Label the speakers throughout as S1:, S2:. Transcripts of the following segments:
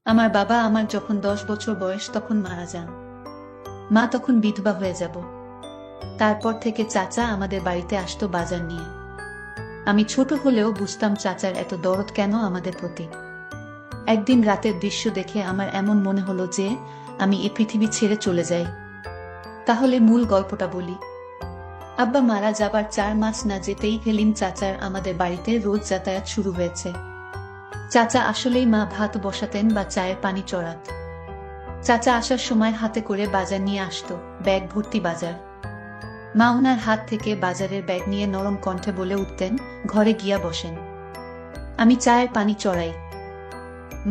S1: আমার বাবা আমার যখন 10 বছর বয়স তখন মারা যান। মা তখন বিধবা হয়ে যাব। তারপর থেকে চাচা আমাদের বাড়িতে আসতো বাজার নিয়ে। আমি ছোট হলেও বুঝতাম চাচার এত দরদ কেন আমাদের প্রতি। একদিন রাতের দৃশ্য দেখে আমার এমন মনে হলো যে আমি এ পৃথিবী ছেড়ে চলে যাই। তাহলে মূল গল্পটা বলি। আব্বা মারা যাবার 4 মাস না যেতেই হেলিম চাচার আমাদের বাড়িতে রোজ যাতায়াত শুরু হয়েছে। চাচা আসলেই মা ভাত বসাতেন বা চায়ের পানি চড়াত। চাচা আসার সময় হাতে করে বাজার নিয়ে আসতো, ব্যাগ ভর্তি বাজার। মা ওনার হাত থেকে বাজারের ব্যাগ নিয়ে নরম কণ্ঠে বলে উঠতেন, ঘরে গিয়া বসেন, আমি চায়ের পানি চড়াই।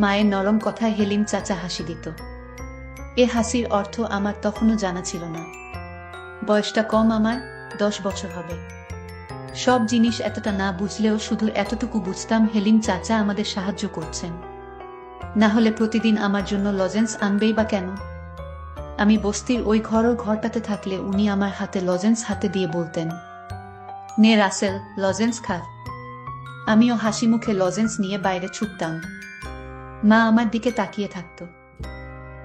S1: মায়ের নরম কথায় হেলিম চাচা হাসি দিত। এ হাসির অর্থ আমার তখনও জানা ছিল না। বয়সটা কম, আমার 10 বছর হবে। সব জিনিস এতটা না বুঝলেও শুধু এতটুকু বুঝতাম হেলিম চাচা আমাদের সাহায্য করছেন। না হলে প্রতিদিন আমার জন্য লজেন্স আনবেই বা কেন? আমি বস্তির ওই ঘরটাতে থাকলে উনি আমার হাতে লজেন্স হাতে দিয়ে বলতেন, নে রাসেল, লজেন্স খা। আমিও হাসি মুখে লজেন্স নিয়ে বাইরে ছুটতাম। মা আমার দিকে তাকিয়ে থাকত।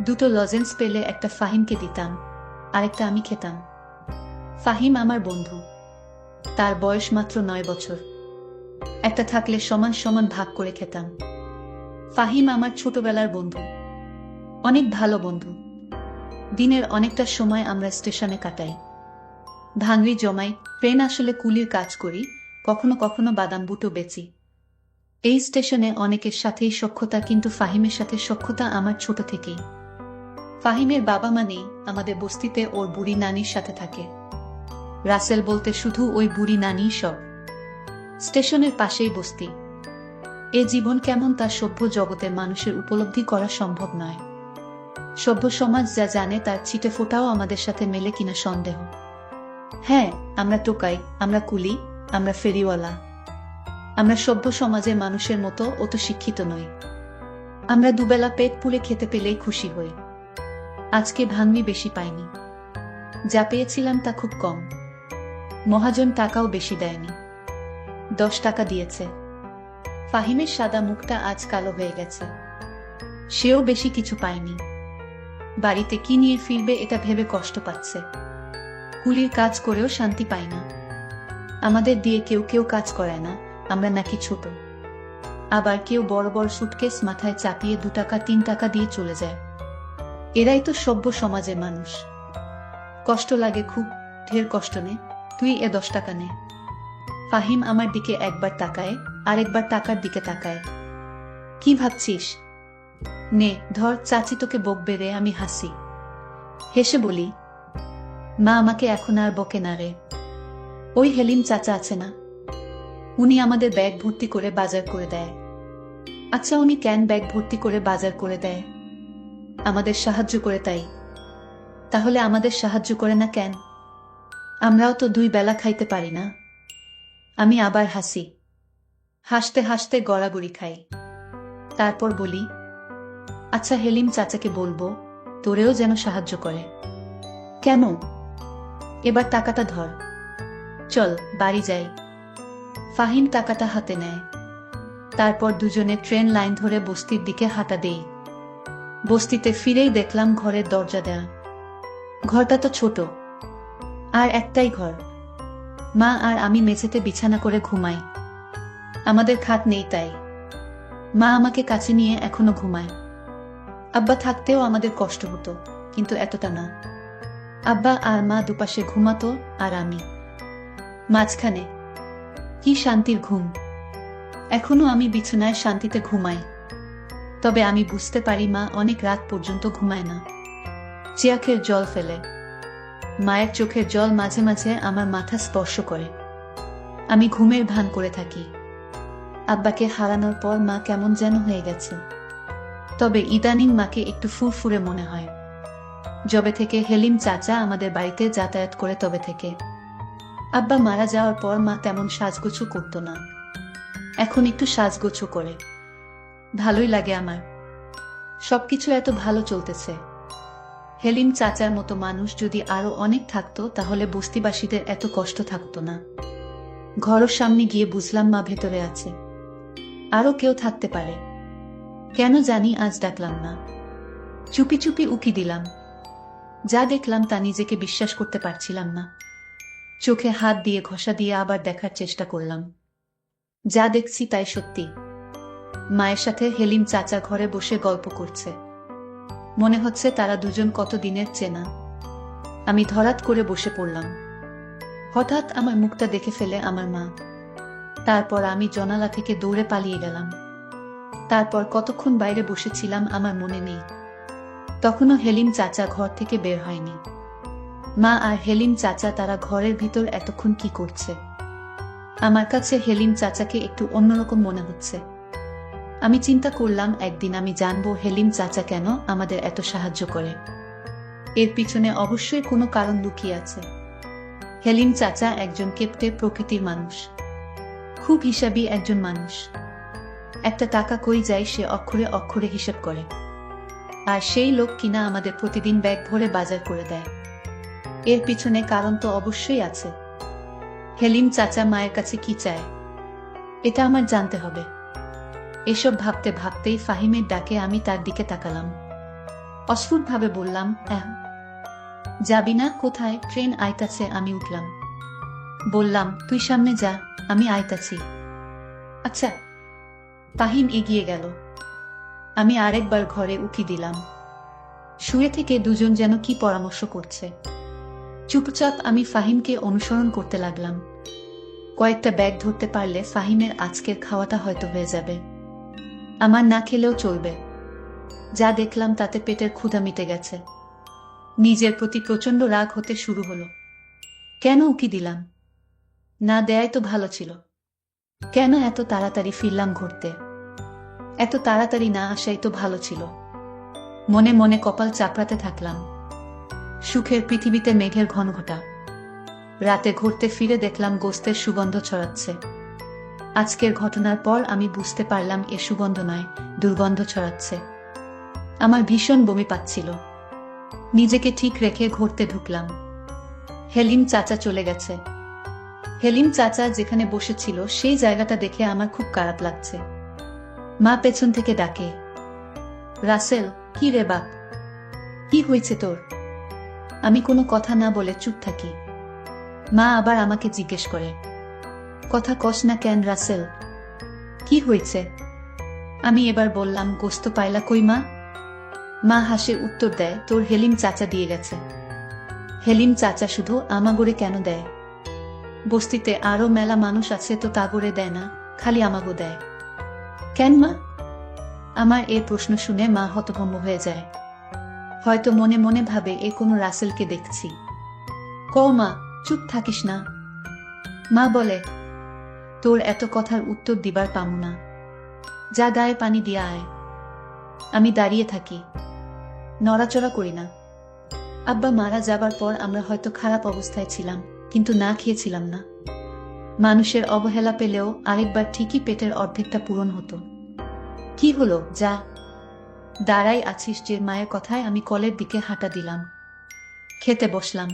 S1: দুটো লজেন্স পেলে একটা ফাহিমকে দিতাম, আরেকটা আমি খেতাম। ফাহিম আমার বন্ধু। তার বয়স মাত্র 9 বছর। একটা থাকলে সমান সমান ভাগ করে খেতাম। ফাহিম আমার ছোটবেলার বন্ধু, অনেক ভালো বন্ধু। দিনের অনেকটা সময় আমরা স্টেশনে কাটাই, ভাঙড়ি জমাই। ট্রেন আসলে কুলির কাজ করি, কখনো কখনো বাদাম বুটো বেচি। এই স্টেশনে অনেকের সাথেই সখ্যতা, কিন্তু ফাহিমের সাথে সখ্যতা আমার ছোট থেকেই। ফাহিমের বাবা মা নেই, আমাদের বস্তিতে ওর বুড়ি নানির সাথে থাকে। রাসেল বলতে শুধু ওই বুড়ি নানিই সব। স্টেশনের পাশেই বস্তি। এ জীবন কেমন তা সভ্য জগতের মানুষের উপলব্ধি করা সম্ভব নয়। সভ্য সমাজ যা জানে তার ছিটে ফোটাও আমাদের সাথে মেলে কিনা সন্দেহ। হ্যাঁ, আমরা টোকাই, আমরা কুলি, আমরা ফেরিওয়ালা। আমরা সভ্য সমাজের মানুষের মতো অত শিক্ষিত নই। আমরা দুবেলা পেট পুড়ে খেতে পেলেই খুশি হই। আজকে ভাঙনি বেশি পাইনি, যা পেয়েছিলাম তা খুব কম। মহাজন টাকাও বেশি দেয়নি, 10 টাকা দিয়েছে। ফাহিমের সাদা মুখটা আজ কালো হয়ে গেছে। সেও বেশি কিছু পায়নি। বাড়িতে কি নিয়ে ফিরবে এটা ভেবে কষ্ট পাচ্ছে। কুলির কাজ করেও শান্তি পায় না। আমাদের দিয়ে কেউ কেউ কাজ করায় না, আমরা নাকি ছোট। আবার কেউ বড় বড় সুটকেস মাথায় চাপিয়ে 2 টাকা 3 টাকা দিয়ে চলে যায়। এরাই তো সভ্য সমাজের মানুষ। কষ্ট লাগে খুব, ঢের কষ্ট নে, তুই এ 10 টাকা নে। ফাহিম আমার দিকে একবার তাকায়, আরেকবার টাকার দিকে তাকায়। কি ভাবছিস? নে ধর, চাচি তোকে বকবে রে। আমি হাসি, হেসে বলি, মা আমাকে এখন আর বকে না রে। ওই হেলিম চাচা আছে না, উনি আমাদের ব্যাগ ভর্তি করে বাজার করে দেয়। আচ্ছা, উনি কেন ব্যাগ ভর্তি করে বাজার করে দেয়? আমাদের সাহায্য করে তাই। তাহলে আমাদের সাহায্য করে না কেন? আমরাও তো 2 বেলা খাইতে পারি না। আমি আবার হাসি, হাসতে হাসতে গড়াগড়ি খাই। তারপর বলি, আচ্ছা হেলিম চাচাকে বলবো তোরেও যেন সাহায্য করে। কেন? এবার টাকাটা ধর, চল বাড়ি যাই। ফাহিম টাকাটা হাতে নেয়। তারপর দুজনে ট্রেন লাইন ধরে বস্তির দিকে হাঁটা দেই। বস্তিতে ফিরেই দেখলাম ঘরের দরজা দেয়া। ঘরটা তো ছোট, আর একটাই ঘর। মা আর আমি মেঝেতে বিছানা করে ঘুমাই। আমাদের খাট নেই তাই। মা আমাকে কাছে নিয়ে এখনো ঘুমায়। আব্বা থাকতেও আমাদের কষ্ট হতো, কিন্তু এতটা না। আব্বা আর মা দুপাশে ঘুমাতো, আর আমি মাঝখানে। কি শান্তির ঘুম! এখনো আমি বিছানায় শান্তিতে ঘুমাই। তবে আমি বুঝতে পারি মা অনেক রাত পর্যন্ত ঘুমায় না, চোখের জল ফেলে। মায়ের চোখের জল মাঝে মাঝে আমার মাথা স্পর্শ করে। আমি ঘুমের ভান করে থাকি। আব্বাকে হারানোর পর মা কেমন যেন হয়ে গেছে। তবে ইদানিং মাকে একটু ফুরফুরে মনে হয়। যবে থেকে হেলিম চাচা আমাদের বাড়িতে যাতায়াত করে তবে থেকে। আব্বা মারা যাওয়ার পর মা তেমন সাজগোছু করত না, এখন একটু সাজগোছু করে। ভালোই লাগে আমার। সবকিছু এত ভালো চলতেছে। হেলিম চাচার মতো মানুষ যদি আরো অনেক থাকতো তাহলে বস্তিবাসীদের এত কষ্ট থাকতো না। ঘরের সামনে গিয়ে বুঝলাম মা ভেতরে আছে। আরো কেউ থাকতে পারে। কেন জানি আজ ডাকলাম না। চুপি চুপি উকি দিলাম। যা দেখলাম তা নিজেকে বিশ্বাস করতে পারছিলাম না। চোখে হাত দিয়ে ঘষা দিয়ে আবার দেখার চেষ্টা করলাম। যা দেখছি তাই সত্যি। মায়ের সাথে হেলিম চাচা ঘরে বসে গল্প করছে। মনে হচ্ছে তারা দুজন কত দিনের চেনা। আমি ধরাত করে বসে পড়লাম। হঠাৎ আমার মুখটা দেখে ফেলে আমার মা। তারপর আমি জানালা থেকে দৌড়ে পালিয়ে গেলাম। তারপর কতক্ষণ বাইরে বসেছিলাম আমার মনে নেই। তখনও হেলিম চাচা ঘর থেকে বের হয়নি। মা আর হেলিম চাচা তারা ঘরের ভিতর এতক্ষণ কি করছে? আমার কাছে হেলিম চাচাকে একটু অন্যরকম মনে হচ্ছে। আমি চিন্তা করলাম একদিন আমি জানবো হেলিম চাচা কেন আমাদের এত সাহায্য করে। এর পিছনে অবশ্যই কোনো কারণ লুকিয়ে আছে। হেলিম চাচা একজন কেপটে প্রকৃতির মানুষ, খুব হিসাবী একজন মানুষ। একটা টাকা কই যায় সে অক্ষরে অক্ষরে হিসাব করে। আর সেই লোক কিনা আমাদের প্রতিদিন ব্যাগ ভরে বাজার করে দেয়। এর পিছনে কারণ তো অবশ্যই আছে। হেলিম চাচা মায়ের কাছে কি চায় এটা আমার জানতে হবে। এসব ভাবতে ভাবতেই ফাহিমের ডাকে আমি তার দিকে তাকালাম। অস্ফুটভাবে বললাম, যাবি না? কোথায়? ট্রেন আইতাছে। আমি উঠলাম। বললাম, তুই সামনে যা, আমি আইতাছি। আচ্ছা। ফাহিম এগিয়ে গেল। আমি আরেকবার ঘরে উকি দিলাম। শুয়ে থেকে দুজন যেন কি পরামর্শ করছে। চুপচাপ আমি ফাহিমকে অনুসরণ করতে লাগলাম। কয়েকটা ব্যাগ ধরতে পারলে ফাহিমের আজকের খাওয়াটা হয়তো হয়ে যাবে। আমার না খেলেও চলবে। যা দেখলাম তাতে পেটের ক্ষুধা মিটে গেছে। নিজের প্রতি প্রচণ্ড রাগ হতে শুরু হলো। কেন উকি দিলাম? না দেয়াই তো ভালো ছিল। কেন এত তাড়াতাড়ি ফিরলাম ঘুরতে? এত তাড়াতাড়ি না আসাই তো ভালো ছিল। মনে মনে কপাল চাপড়াতে থাকলাম। সুখের পৃথিবীতে মেঘের ঘনঘটা। রাতে ঘুরতে ফিরে দেখলাম গোস্তের সুগন্ধ ছড়াচ্ছে। আজকের ঘটনার পর আমি বুঝতে পারলাম এ সুগন্ধ নয়, দুর্গন্ধ ছড়াচ্ছে। আমার ভীষণ বমি পাচ্ছিল। নিজেকে ঠিক রেখে ঘুরতে ঢুকলাম। হেলিম চাচা চলে গেছে। হেলিম চাচা যেখানে বসেছিল সেই জায়গাটা দেখে আমার খুব খারাপ লাগছে। মা পেছন থেকে ডাকে, রাসেল। কি রে বাপ, কি হয়েছে তোর? আমি কোনো কথা না বলে চুপ থাকি। মা আবার আমাকে জিজ্ঞেস করে, কথা কস না কেন রাসেল? কি হয়েছে? আমি এবার বললাম, গোস্ত পাইলা কই মা? মা হাসে উত্তর দেয়, তোর হেলিম চাচা দিয়ে গেছে। হেলিম চাচা শুধু আমাগরে কেন দেয়? বস্তিতে আরো মেলা মানুষ আছে তো তাগরে দেয় না, খালি আমাগো দেয় কেন মা? আমার এ প্রশ্ন শুনে মা হতভম্ব হয়ে যায়। হয়তো মনে মনে ভাবে এ কোনো রাসেলকে দেখছি। কও মা, চুপ থাকিস না। মা বলে, তোর এত কথার উত্তর দিবার পামু না। যা গায়ে পানি দিয়া আয়। আমি দাঁড়িয়ে থাকি, নড়াচড়া করি না। আব্বা মারা যাবার পর আমরা হয়তো খারাপ অবস্থায় ছিলাম, কিন্তু না খেয়েছিলাম না। মানুষের অবহেলা পেলেও আরেকবার ঠিকই পেটের অর্ধেকটা পূরণ হতো। কি হলো? যা দাঁড়াই আছিস যে? মায়ের কথায় আমি কলের দিকে হাঁটা দিলাম। খেতে বসলাম।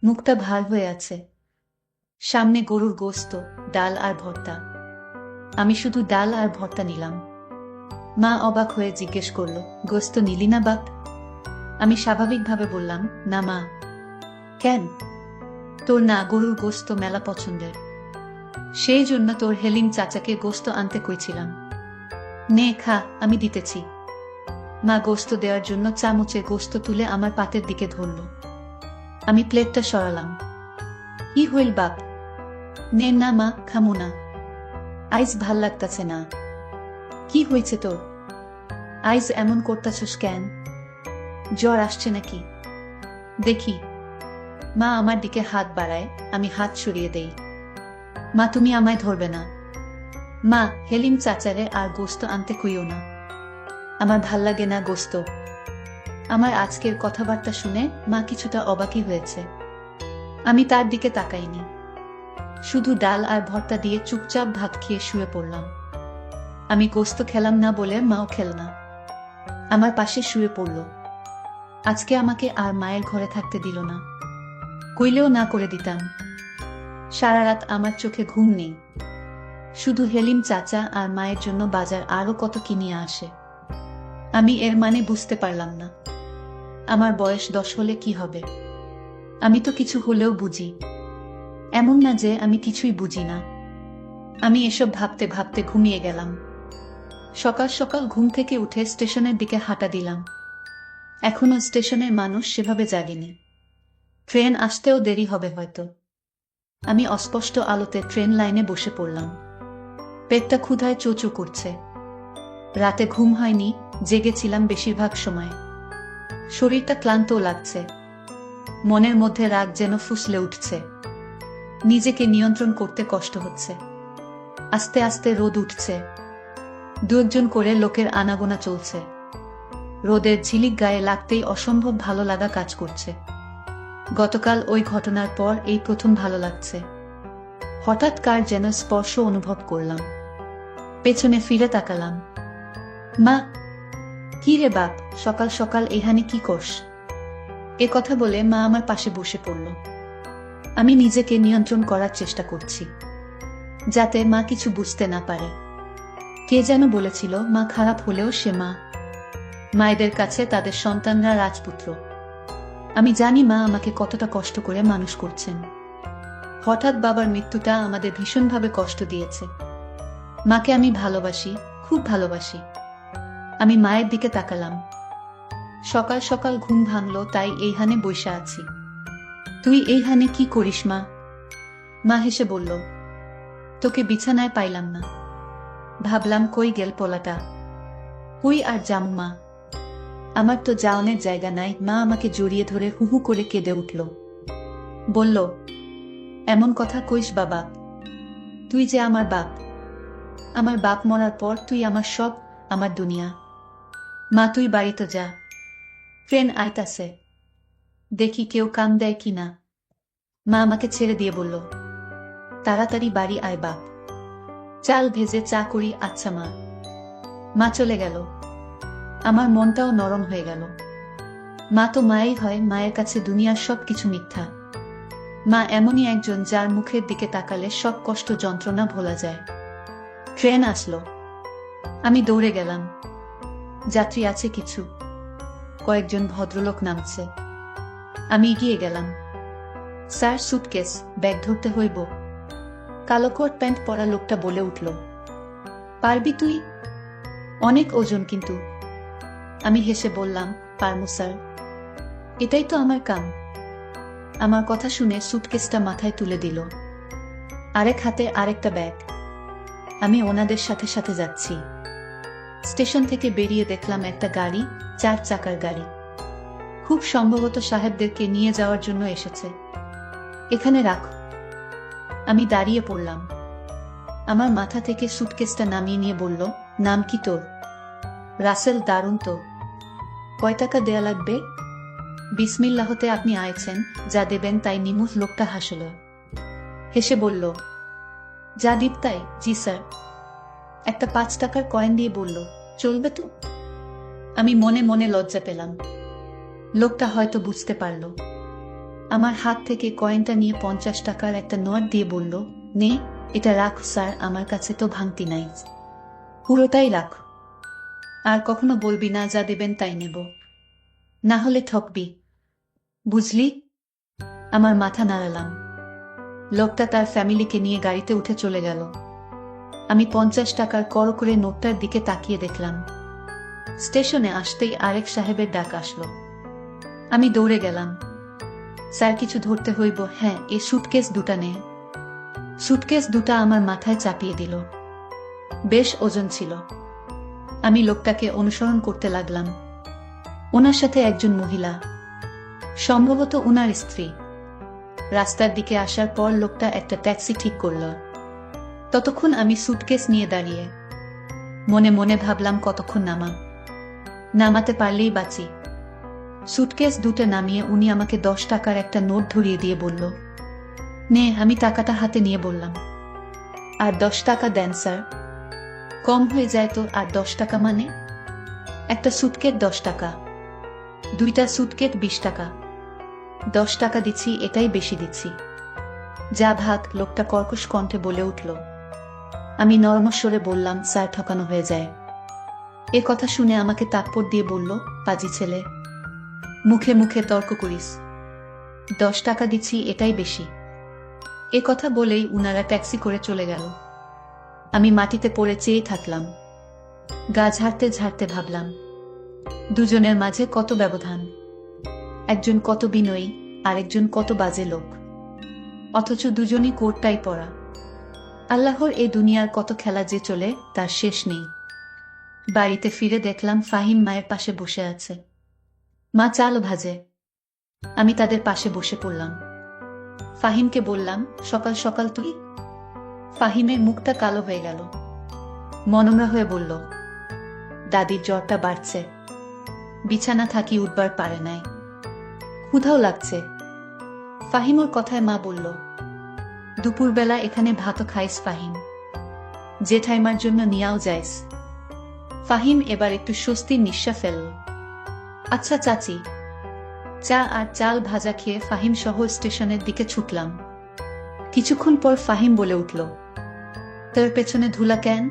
S1: মুখটা ভার হয়ে আছে। সামনে গরুর গোস্ত, ডাল আর ভর্তা। আমি শুধু ডাল আর ভর্তা নিলাম। মা অবাক হয়ে জিজ্ঞেস করলো, গোস্ত নিলি না বাপ? আমি স্বাভাবিকভাবে বললাম, না মা। কেন? তোর না গরুর গোস্ত মেলা পছন্দের, সেই জন্য তোর হেলিম চাচাকে গোস্ত আনতে কইছিলাম। নে খা, আমি দিতেছি। মা গোস্ত দেওয়ার জন্য চামচে গোস্ত তুলে আমার পাতের দিকে ধরল। আমি প্লেটটা সরালাম। কি হইল বাপ? নে না মা, খামু না। আইজ ভাল লাগতাছে না। কি হয়েছে তোর? আইজ এমন করতাছস কেন? জ্বর আসছে নাকি? দেখি। মা আমার দিকে হাত বাড়ায়, আমি হাত সরিয়ে দেই। মা, তুমি আমায় ধরবে না। মা, হেলিম চাচারে আর গোস্ত আনতে কইও না। আমার ভাল লাগে না গোস্ত। আমার আজকের কথাবার্তা শুনে মা কিছুটা অবাকই হয়েছে। আমি তার দিকে তাকাইনি, শুধু ডাল আর ভর্তা দিয়ে চুপচাপ ভাত খেয়ে শুয়ে পড়লাম। আমি গোস্ত খেলাম না বলে মাও খেল না, আমার পাশে শুয়ে পড়ল। আজকে আমাকে আর মায়ের ঘরে থাকতে দিল না, কইলেও না করে দিতাম। সারা রাত আমার চোখে ঘুম নেই। শুধু হেলিম চাচা আর মায়ের জন্য বাজার আরো কত কিনিয়ে আসে। আমি এর মানে বুঝতে পারলাম না। আমার বয়স 10 হলে কি হবে? আমি তো কিছু হলেও বুঝি। এমন না যে আমি কিছুই বুঝি না। আমি এসব ভাবতে ভাবতে ঘুমিয়ে গেলাম। সকাল সকাল ঘুম থেকে উঠে স্টেশনের দিকে হাঁটা দিলাম। এখনো স্টেশনের মানুষ সেভাবে জাগেনি। ট্রেন আসতেও দেরি হবে হয়তো। আমি অস্পষ্ট আলোতে ট্রেন লাইনে বসে পড়লাম। পেটটা ক্ষুধায় চোচো করছে। রাতে ঘুম হয়নি, জেগেছিলাম বেশিরভাগ সময়। শরীরটা ক্লান্তও লাগছে। মনের মধ্যে রাগ যেন ফুসলে উঠছে। নিজেকে নিয়ন্ত্রণ করতে কষ্ট হচ্ছে। আস্তে আস্তে রোদ উঠছে। দু একজন করে লোকের আনাগোনা চলছে। রোদের ঝিলিক গায়ে লাগতেই অসম্ভব ভালো লাগা কাজ করছে। গতকাল ওই ঘটনার পর এই প্রথম ভালো লাগছে। হঠাৎ কার যেন স্পর্শ অনুভব করলাম। পেছনে ফিরে তাকালাম। মা! কি রে বাপ, সকাল সকাল এখানে কি করস? এ কথা বলে মা আমার পাশে বসে পড়ল। আমি নিজেকে নিয়ন্ত্রণ করার চেষ্টা করছি, যাতে মা কিছু বুঝতে না পারে। কে যেন বলেছিল, মা খারাপ হলেও সে মা। মায়েদের কাছে তাদের সন্তানরা রাজপুত্র। আমি জানি মা আমাকে কতটা কষ্ট করে মানুষ করছেন। হঠাৎ বাবার মৃত্যুটা আমাদের ভীষণভাবে কষ্ট দিয়েছে। মাকে আমি ভালোবাসি, খুব ভালোবাসি। আমি মায়ের দিকে তাকালাম। সকাল সকাল ঘুম ভাঙলো তাই এইখানে বইসা আছি। তুই এইখানে কি করিস মা? মা হেসে বলল, তোকে বিছানায় পাইলাম না। ভাবলাম কই গেল পোলাটা। কই আর যামু মা, আমার তো যাওনের জায়গা নাই। মা আমাকে জড়িয়ে ধরে হুহু করে কেঁদে উঠল। বলল, এমন কথা কইস বাবা, তুই যে আমার বাপ। আমার বাপ মরার পর তুই আমার সব, আমার দুনিয়া। মা তুই বাড়িতে যা, ট্রেন আইতাছে, দেখি কেউ কাম দেয় কিনা। মা আমাকে ছেড়ে দিয়ে বলল, তাড়াতাড়ি বাড়ি আয় বাপ, চাল ভেজে চা করি। আচ্ছা মা। মা চলে গেল। আমার মনটাও নরম হয়ে গেল। মা তো মাই হয়, মায়ের কাছে দুনিয়ার সব কিছু মিথ্যা। মা এমনই একজন যার মুখের দিকে তাকালে সব কষ্ট যন্ত্রণা ভোলা যায়। ট্রেন আসলো। আমি দৌড়ে গেলাম। যাত্রী আছে কিছু, কয়েকজন ভদ্রলোক নামছে। আমি এগিয়ে গেলাম। স্যার, সুটকেস, ব্যাগ ধরতে হইব। কালো কোট প্যান্ট পরা লোকটা বলে উঠল, পারবি তুই? অনেক ওজন কিন্তু। আমি হেসে বললাম, পারমু স্যার, এটাই তো আমার কাম। আমার কথা শুনে সুটকেসটা মাথায় তুলে দিল। আরেক হাতে আরেকটা ব্যাগ। আমি ওনাদের সাথে সাথে যাচ্ছি। স্টেশন থেকে বেরিয়ে দেখলাম একটা গাড়ি, 4 চাকার গাড়ি। খুব সম্ভবত সাহেবদেরকে নিয়ে যাওয়ার জন্য এসেছে। এখানে রাখো। আমি দাঁড়িয়ে পড়লাম। আমার মাথা থেকে সুটকেসটা নামিয়ে নিয়ে বলল, নাম কি তোর? রাসেল। দারুণ তো। কয় টাকা দেয়া লাগবে? বিসমিল্লাহতে আপনি আয়েছেন, যা দেবেন তাই নিমু। লোকটা হাসল, হেসে বলল, যা দিব তাই? জি স্যার। একটা 5 টাকার কয়েন দিয়ে বলল, চলবে তো? আমি মনে মনে লজ্জা পেলাম। লোকটা হয়তো বুঝতে পারল। আমার হাত থেকে কয়েনটা নিয়ে 50 টাকার একটা নোট দিয়ে বলল, নে, এটা রাখ স্যার, আমার কাছে তো ভাঙতি নাই। পুরোটাই রাখ। আর কখনো বলবি না যা দেবেন তাই নেব, না হলে ঠকবি, বুঝলি? আমার মাথা নাড়ালাম। লোকটা তার ফ্যামিলিকে নিয়ে গাড়িতে উঠে চলে গেল। আমি 50 টাকার কড় করে নোটটার দিকে তাকিয়ে দেখলাম। স্টেশনে আসতেই আরেক সাহেবের ডাক আসলো। আমি দৌড়ে গেলাম। স্যার, কিছু ধরতে হইব। হ্যাঁ, এ সুটকেস দুটা নে। সুটকেস দুটা আমার মাথায় চাপিয়ে দিল। বেশ ওজন ছিল। আমি লোকটাকে অনুসরণ করতে লাগলাম। ওনার সাথে একজন মহিলা, সম্ভবত ওনার স্ত্রী। রাস্তার দিকে আসার পর লোকটা একটা ট্যাক্সি ঠিক করল। ততক্ষণ আমি সুটকেস নিয়ে দাঁড়িয়ে মনে মনে ভাবলাম, কতক্ষণ নামাতে পারলেই বাঁচি। সুটকেস দুটো নামিয়ে উনি আমাকে 10 টাকার একটা নোট ধরিয়ে দিয়ে বলল, নে। আমি টাকাটা হাতে নিয়ে বললাম, আর 10 টাকা দেন স্যার। কম হয়ে যায় তো। আর 10 টাকা মানে? একটা সুটকেট 10 টাকা, দুইটা সুটকেট 20 টাকা। 10 টাকা দিচ্ছি, এটাই বেশি দিচ্ছি। যা ভাগ। লোকটা কর্কশ কণ্ঠে বলে উঠল। আমি নরমস্বরে বললাম, স্যার ঠকানো হয়ে যায়। এ কথা শুনে আমাকে তাৎপর দিয়ে বলল, পাজি ছেলে, মুখে মুখে তর্ক করিস, 10 টাকা দিচ্ছি, এটাই বেশি। এ কথা বলেই উনারা ট্যাক্সি করে চলে গেল। আমি মাটিতে পড়ে চেয়ে থাকলাম। গা ঝাড়তে ঝাড়তে ভাবলাম, দুজনের মাঝে কত ব্যবধান। একজন কত বিনয়ী, আরেকজন কত বাজে লোক, অথচ দুজনই কোটটাই পরা। আল্লাহর এই দুনিয়ার কত খেলা যে চলে তার শেষ নেই। বাড়িতে ফিরে দেখলাম ফাহিম মায়ের পাশে বসে আছে। মা চাল ভাজে। আমি তাদের পাশে বসে পড়লাম। ফাহিমকে বললাম, সকাল সকাল তুই? ফাহিমের মুখটা কালো হয়ে গেল। মনমরা হয়ে বলল, দাদির জ্বরটা বাড়ছে, বিছানা থাকি উঠবার পারে নাই, ক্ষুধাও লাগছে। ফাহিমর কথায় মা বলল, দুপুরবেলা এখানে ভাতও খাইস ফাহিম, জেঠাইমার জন্য নিয়াও যাইস। ফাহিম এবার একটু স্বস্তির নিঃশ্বাস ফেলল। আচ্ছা চাচি। চা আর চাল ভাজা খেয়ে ফাহিম সহ স্টেশনের দিকে ছুটলাম। কিছুক্ষণ পর ফাহিম বলে উঠল, তোর পেছনে ধুলা কেন?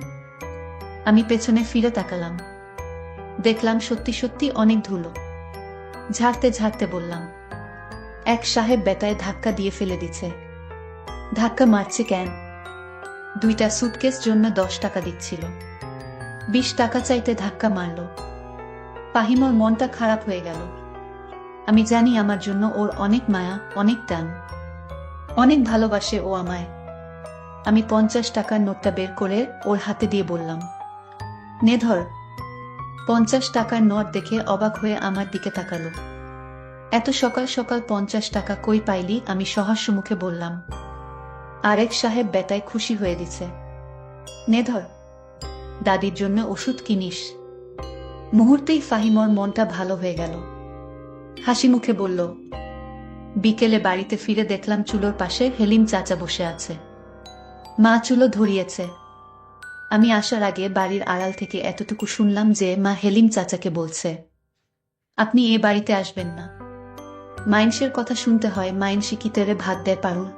S1: আমি পেছনে ফিরে তাকালাম। দেখলাম সত্যি সত্যি অনেক ধুলো। ঝাড়তে ঝাড়তে বললাম, এক সাহেব বেটায় ধাক্কা দিয়ে ফেলে দিচ্ছে। ধাক্কা মারছে কেন? 2টা সুটকেস জন্য 10 টাকা দিচ্ছিল, 20 টাকা চাইতে ধাক্কা মারল। ফাহিমর মনটা খারাপ হয়ে গেল। আমি জানি আমার জন্য ওর অনেক মায়া, অনেক টান, অনেক ভালোবাসে ও আমায়। আমি 50 টাকার নোটটা বের করে ওর হাতে দিয়ে বললাম, নে ধর। 50 টাকার নোট দেখে অবাক হয়ে আমার দিকে তাকালো। এত সকাল সকাল 50 টাকা কই পাইলি? আমি সহাস্য মুখে বললাম। আরেক সাহেব বেটায় খুশি হয়ে দিছে। নে ধর, দাদির জন্য ওষুধ কিনিস। মুহূর্তেই ফাহিমর মনটা ভালো হয়ে গেল। হাসি মুখে বলল, বিকেলে বাড়িতে ফিরে দেখলাম চুলোর পাশে হেলিম চাচা বসে আছে। মা চুলো ধরিয়েছে। আমি আসার আগে বাড়ির আড়াল থেকে এতটুকু শুনলাম যে মা হেলিম চাচাকে বলছে, আপনি এ বাড়িতে আসবেন না। মাইনসের কথা শুনতে হয়, মাইনসি কি তেরে ভাত দেয় পারুল?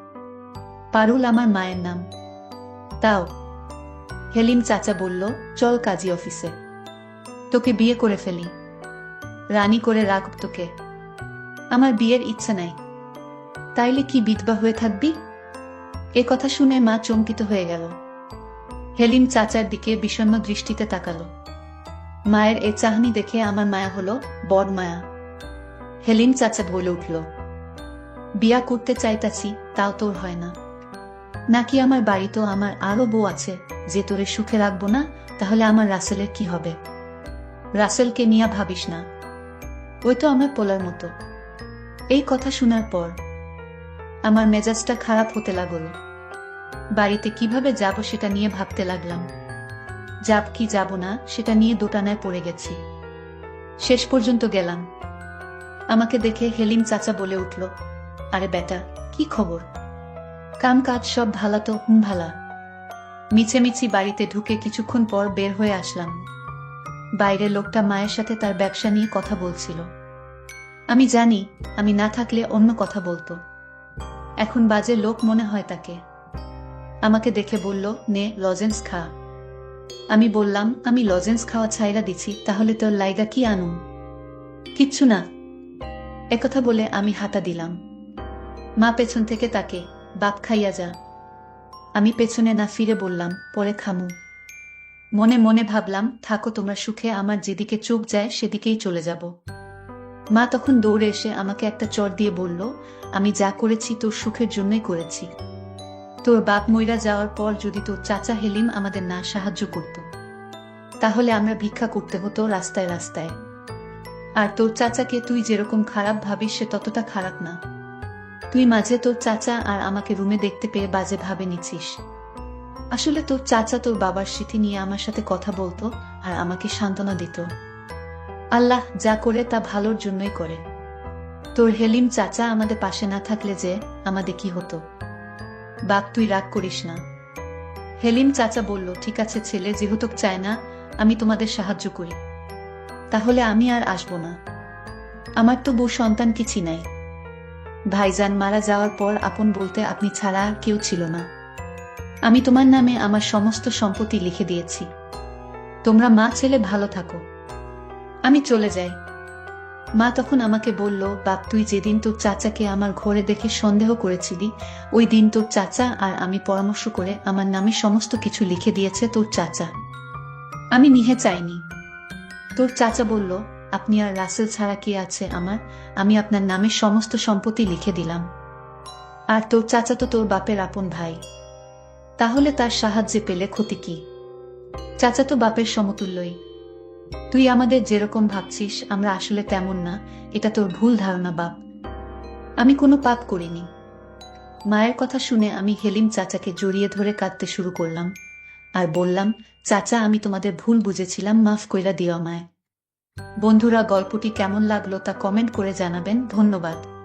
S1: পারুল আমার মায়ের নাম। তাও হেলিম চাচা বলল, চল কাজী অফিসে, তোকে বিয়ে করে ফেলি, রানী করে রাখব তোকে। আমার বিয়ের ইচ্ছা নাই। তাইলে কি বিধবা হয়ে থাকবি? এ কথা শুনে মা চমকিত হয়ে গেল। হেলিম চাচার দিকে বিষণ্ণ দৃষ্টিতে তাকালো। মায়ের এ চাহনি দেখে আমার মায়া হলো, বড় মায়া। হেলিম চাচা বলে উঠল, বিয়া করতে চাইতাছি, তাও তোর হয় না নাকি? আমার বাড়িতেও আমার আরো বউ আছে, যে তোরে সুখে রাখবো না, তাহলে আমার রাসেলের কি হবে? রাসেলকে নিয়ে ভাবিস না, ওই তো আমার পোলার মতো। এই কথা শোনার পর আমার মেজাজটা খারাপ হতে লাগলো। বাড়িতে কিভাবে যাব সেটা নিয়ে ভাবতে লাগলাম। যাব কি যাব না সেটা নিয়ে দোটানায় পড়ে গেছি। শেষ পর্যন্ত গেলাম। আমাকে দেখে হেলিম চাচা বলে উঠল, আরে বেটা, কি খবর? কাম কাজ সব ভালা তো? ভালা। মিছেমিছি বাড়িতে ঢুকে কিছুক্ষণ পর বের হয়ে আসলাম। বাইরে লোকটা মায়ের সাথে তার ব্যবসা নিয়ে কথা বলছিল। আমি জানি আমি না থাকলে অন্য কথা বলতো। এখন বাজে লোক মনে হয় তাকে। আমাকে দেখে বলল, নে লজেন্স খা। আমি বললাম, আমি লজেন্স খাওয়া ছাইরা দিছি, তাহলে তোর লাইগা কি আনুম? কিচ্ছু না। একথা বলে আমি হাঁটা দিলাম। মা পেছন থেকে তাকে, বাপ খাইয়া যা। আমি পেছনে না ফিরে বললাম, পরে খামু। মনে মনে ভাবলাম, থাকো তোমরা সুখে, আমার যেদিকে চোখ যায় সেদিকেই চলে যাব। মা তখন দৌড়ে এসে আমাকে একটা চড় দিয়ে বলল, আমি যা করেছি তোর সুখের জন্যই করেছি। তোর বাপ মইরা যাওয়ার পর যদি তোর চাচা হেলিম আমাদের না সাহায্য করত, তাহলে আমরা ভিক্ষা করতে হতো রাস্তায় রাস্তায়। আর তোর চাচাকে তুই যেরকম খারাপ ভাবিস সে ততটা খারাপ না। তুই মাঝে তোর চাচা আর আমাকে রুমে দেখতে পেয়ে বাজে ভাবে নিছিস। আসলে তোর চাচা তোর বাবার স্মৃতি নিয়ে আমার সাথে কথা বলতো আর আমাকে সান্ত্বনা দিত। আল্লাহ যা করে তা ভালোর জন্যই করে। তোর হেলিম চাচা আমাদের পাশে না থাকলে যে আমাদের কি হতো? বাপ, তুই রাগ করিস না। হেলিম চাচা বলল, ঠিক আছে ছেলে, যেহেতু চায় না আমি তোমাদের সাহায্য করি, তাহলে আমি আর আসব না। আমার তো বউ সন্তান কিছু নাই। ভাইজান মারা যাওয়ার পর আপন বলতে আপনি ছাড়া আর কেউ ছিল না। আমি তোমার নামে আমার সমস্ত সম্পত্তি লিখে দিয়েছি। তোমরা মা ছেলে ভালো থাকো। আমি চলে যাই। মা তখন আমাকে বলল, বাপ, তুই যেদিন তোর চাচাকে আমার ঘরে দেখে সন্দেহ করেছিলি, ওই দিন তোর চাচা আর আমি পরামর্শ করে আমার নামে সমস্ত কিছু লিখে দিয়েছে তোর চাচা। আমি নিহে চাইনি। তোর চাচা বলল, আপনি আর রাসেল ছাড়া কি আছে আমার, আমি আপনার নামে সমস্ত সম্পত্তি লিখে দিলাম। আর তোর চাচা তো তোর বাপের আপন ভাই, তাহলে তার সাহায্যে পেলে ক্ষতি কি? চাচা তো বাপের সমতুল্যই। তুই আমাদের যেরকম ভাবছিস আমরা আসলে তেমন না, এটা তোর ভুল ধারণা বাপ। আমি কোনো পাপ করিনি। মায়ের কথা শুনে আমি হেলিম চাচাকে জড়িয়ে ধরে কাঁদতে শুরু করলাম আর বললাম, চাচা, আমি তোমাদের ভুল বুঝেছিলাম, মাফ কইরা দিও আমায়। বন্ধুরা, গল্পটি কেমন লাগলো তা কমেন্ট করে জানাবেন। ধন্যবাদ।